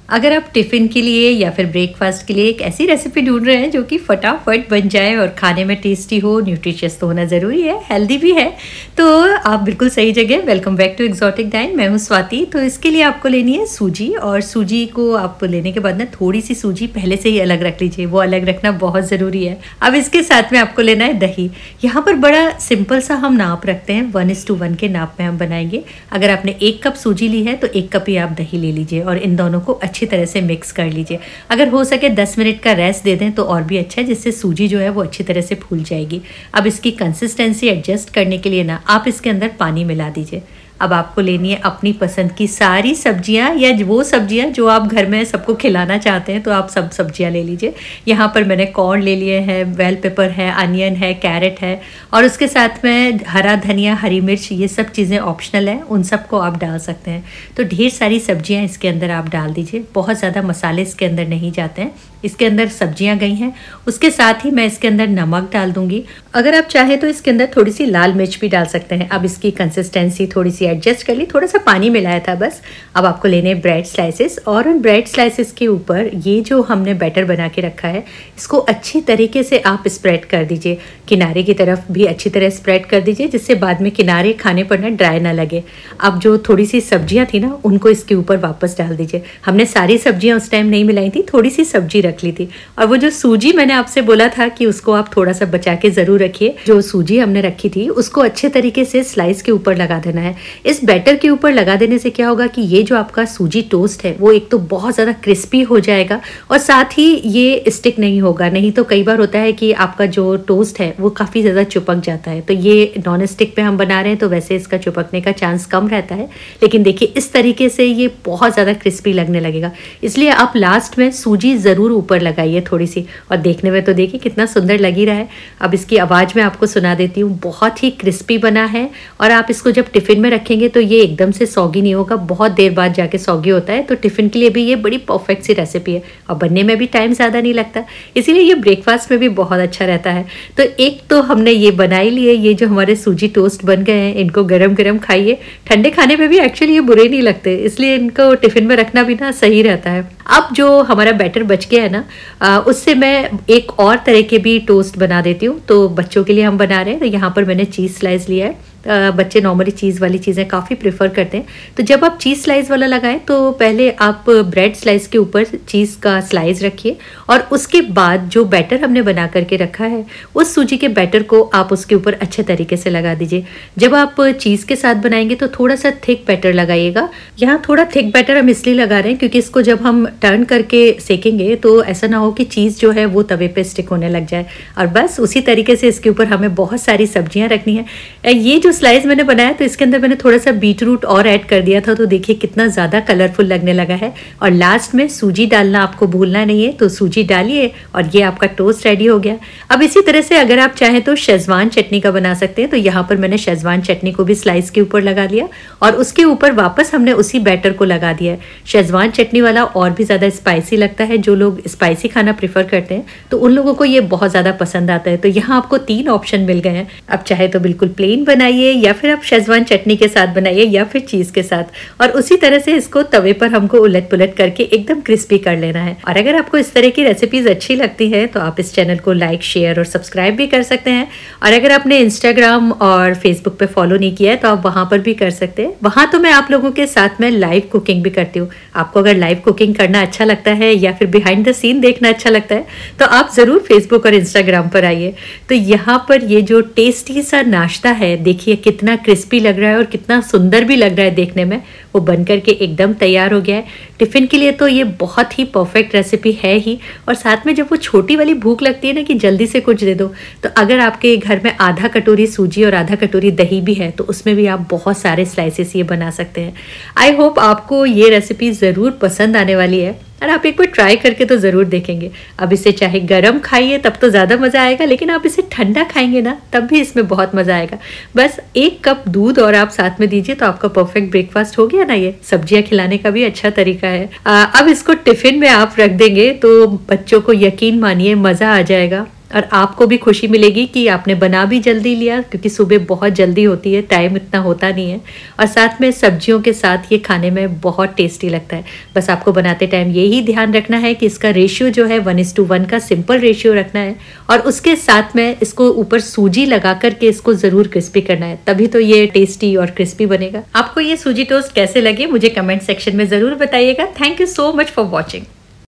अगर आप टिफ़िन के लिए या फिर ब्रेकफास्ट के लिए एक ऐसी रेसिपी ढूंढ रहे हैं जो कि फटाफट बन जाए और खाने में टेस्टी हो, न्यूट्रिशियस तो होना ज़रूरी है, हेल्दी भी है, तो आप बिल्कुल सही जगह। Welcome back to exotic dine. मैं हूं स्वाति। तो इसके लिए आपको लेनी है सूजी, और सूजी को आप लेने के बाद ना थोड़ी सी सूजी पहले से ही अलग रख लीजिए, वो अलग रखना बहुत ज़रूरी है। अब इसके साथ में आपको लेना है दही। यहाँ पर बड़ा सिंपल सा हम नाप रखते हैं, 1:1 के नाप में हम बनाएंगे। अगर आपने 1 कप सूजी ली है तो 1 कप ही आप दही ले लीजिए और इन दोनों को अच्छी तरह से मिक्स कर लीजिए। अगर हो सके 10 मिनट का रेस्ट दे दें तो और भी अच्छा है, जिससे सूजी जो है वो अच्छी तरह से फूल जाएगी। अब इसकी कंसिस्टेंसी एडजस्ट करने के लिए ना आप इसके अंदर पानी मिला दीजिए। अब आपको लेनी है अपनी पसंद की सारी सब्जियां, या वो सब्जियां जो आप घर में सबको खिलाना चाहते हैं, तो आप सब सब्जियां ले लीजिए। यहाँ पर मैंने कॉर्न ले लिए हैं, बेल पेपर है, अनियन है, कैरेट है, और उसके साथ में हरा धनिया, हरी मिर्च, ये सब चीज़ें ऑप्शनल हैं, उन सबको आप डाल सकते हैं। तो ढेर सारी सब्जियां इसके अंदर आप डाल दीजिए। बहुत ज़्यादा मसाले इसके अंदर नहीं जाते हैं, इसके अंदर सब्जियां गई हैं। उसके साथ ही मैं इसके अंदर नमक डाल दूंगी। अगर आप चाहें तो इसके अंदर थोड़ी सी लाल मिर्च भी डाल सकते हैं। अब इसकी कंसिस्टेंसी थोड़ी सी एडजस्ट कर ली, थोड़ा सा पानी मिलाया था बस। अब आपको लेने ब्रेड स्लाइसेस, और उन ब्रेड स्लाइसेस के ऊपर ये जो हमने बैटर बना के रखा है, इसको अच्छी तरीके से आप स्प्रेड कर दीजिए। किनारे की तरफ भी अच्छी तरह स्प्रेड कर दीजिए, जिससे बाद में किनारे खाने पर ना ड्राई ना लगे। अब जो थोड़ी सी सब्जियां थी ना, उनको इसके ऊपर वापस डाल दीजिए। हमने सारी सब्जियां उस टाइम नहीं मिलाई थी, थोड़ी सी सब्जी रख ली थी। और वो जो सूजी मैंने आपसे बोला था कि उसको आप थोड़ा सा बचा के जरूर रखिए, जो सूजी हमने रखी थी उसको अच्छे तरीके से स्लाइस के ऊपर लगा देना है। इस बैटर के ऊपर लगा देने से क्या होगा कि ये जो आपका सूजी टोस्ट है वो एक तो बहुत ज़्यादा क्रिस्पी हो जाएगा, और साथ ही ये स्टिक नहीं होगा। नहीं तो कई बार होता है कि आपका जो टोस्ट है वो काफ़ी ज़्यादा चिपक जाता है। तो ये नॉन स्टिक पे हम बना रहे हैं तो वैसे इसका चिपकने का चांस कम रहता है, लेकिन देखिए इस तरीके से ये बहुत ज़्यादा क्रिस्पी लगने लगेगा। इसलिए आप लास्ट में सूजी ज़रूर ऊपर लगाइए थोड़ी सी, और देखने में तो देखिए कितना सुंदर लग ही रहा है। अब इसकी आवाज़ मैं आपको सुना देती हूँ। बहुत ही क्रिस्पी बना है, और आप इसको जब टिफ़िन में रखेंगे तो ये एकदम से सॉगी नहीं होगा, बहुत देर बाद जाके सॉगी होता है। तो टिफ़िन के लिए भी ये बड़ी परफेक्ट सी रेसिपी है, और बनने में भी टाइम ज़्यादा नहीं लगता, इसीलिए ये ब्रेकफास्ट में भी बहुत अच्छा रहता है। तो एक तो हमने ये बना ही लिए, ये जो हमारे सूजी टोस्ट बन गए हैं, इनको गरम गरम खाइए। ठंडे खाने में भी एक्चुअली ये बुरे नहीं लगते, इसलिए इनको टिफ़िन में रखना भी ना सही रहता है। अब जो हमारा बैटर बच गया है ना, उससे मैं एक और तरह के भी टोस्ट बना देती हूँ। तो बच्चों के लिए हम बना रहे हैं, तो यहाँ पर मैंने चीज़ स्लाइस लिया है। बच्चे नॉर्मली चीज़ वाली चीज़ें काफ़ी प्रेफर करते हैं। तो जब आप चीज़ स्लाइस वाला लगाएं तो पहले आप ब्रेड स्लाइस के ऊपर चीज़ का स्लाइस रखिए, और उसके बाद जो बैटर हमने बना करके रखा है उस सूजी के बैटर को आप उसके ऊपर अच्छे तरीके से लगा दीजिए। जब आप चीज़ के साथ बनाएंगे तो थोड़ा सा थिक बैटर लगाइएगा। यहाँ थोड़ा थिक बैटर हम इसलिए लगा रहे हैं क्योंकि इसको जब हम टर्न करके सेकेंगे तो ऐसा ना हो कि चीज़ जो है वो तवे पे स्टिक होने लग जाए। और बस उसी तरीके से इसके ऊपर हमें बहुत सारी सब्जियाँ रखनी है। ये जो स्लाइस मैंने बनाया तो इसके अंदर मैंने थोड़ा सा बीट रूट और ऐड कर दिया था, तो देखिए कितना ज़्यादा कलरफुल लगने लगा है। और लास्ट में सूजी डालना आपको भूलना नहीं है, तो सूजी डालिए और ये आपका टोस्ट रेडी हो गया। अब इसी तरह से अगर आप चाहें तो शेजवान चटनी का बना सकते हैं। तो यहाँ पर मैंने शेजवान चटनी को भी स्लाइस के ऊपर लगा दिया, और उसके ऊपर वापस हमने उसी बैटर को लगा दिया है। शेजवान चटनी वाला और भी ज़्यादा स्पाइसी लगता है, जो लोग स्पाइसी खाना प्रेफर करते हैं तो उन लोगों को ये बहुत ज़्यादा पसंद आता है। तो यहाँ आपको 3 ऑप्शन मिल गए हैं। अब चाहे तो बिल्कुल प्लेन बनाइए, या फिर आप शेजवान चटनी के साथ बनाइए, या फिर चीज़ के साथ, और उसी तरह से इसको तवे पर हमको उलट पुलट करके एकदम क्रिस्पी कर लेना है। और अगर आपको इस तरह की रेसिपीज़ अच्छी लगती है तो आप इस चैनल को लाइक, शेयर और सब्सक्राइब भी कर सकते हैं। और अगर आपने इंस्टाग्राम और फेसबुक पे फॉलो नहीं किया है तो आप वहाँ पर भी कर सकते हैं। वहाँ तो मैं आप लोगों के साथ में लाइव कुकिंग भी करती हूँ। आपको अगर लाइव कुकिंग करना अच्छा लगता है या फिर बिहाइंड द सीन देखना अच्छा लगता है तो आप ज़रूर फेसबुक और इंस्टाग्राम पर आइए। तो यहाँ पर ये जो टेस्टी सा नाश्ता है, देखिए कितना क्रिस्पी लग रहा है और कितना सुंदर भी लग रहा है देखने में, वो बनकर के एकदम तैयार हो गया है। टिफ़िन के लिए तो ये बहुत ही परफेक्ट रेसिपी है ही, और साथ में जब वो छोटी वाली भूख लगती है ना कि जल्दी से कुछ दे दो, तो अगर आपके घर में आधा कटोरी सूजी और आधा कटोरी दही भी है तो उसमें भी आप बहुत सारे स्लाइसेस ये बना सकते हैं। आई होप आपको ये रेसिपी ज़रूर पसंद आने वाली है, और आप एक बार ट्राई करके तो ज़रूर देखेंगे। अब इसे चाहे गरम खाइए तब तो ज़्यादा मज़ा आएगा, लेकिन आप इसे ठंडा खाएंगे ना तब भी इसमें बहुत मज़ा आएगा। बस 1 कप दूध और आप साथ में दीजिए तो आपका परफेक्ट ब्रेकफास्ट हो गया ना। ये सब्जियां खिलाने का भी अच्छा तरीका है। अब इसको टिफ़िन में आप रख देंगे तो बच्चों को यकीन मानिए मज़ा आ जाएगा। और आपको भी खुशी मिलेगी कि आपने बना भी जल्दी लिया, क्योंकि सुबह बहुत जल्दी होती है, टाइम इतना होता नहीं है। और साथ में सब्जियों के साथ ये खाने में बहुत टेस्टी लगता है। बस आपको बनाते टाइम यही ध्यान रखना है कि इसका रेशियो जो है 1:1 का सिंपल रेशियो रखना है, और उसके साथ में इसको ऊपर सूजी लगा करके इसको ज़रूर क्रिस्पी करना है, तभी तो ये टेस्टी और क्रिस्पी बनेगा। आपको ये सूजी टोस्ट कैसे लगे मुझे कमेंट सेक्शन में ज़रूर बताइएगा। Thank you so much for watching.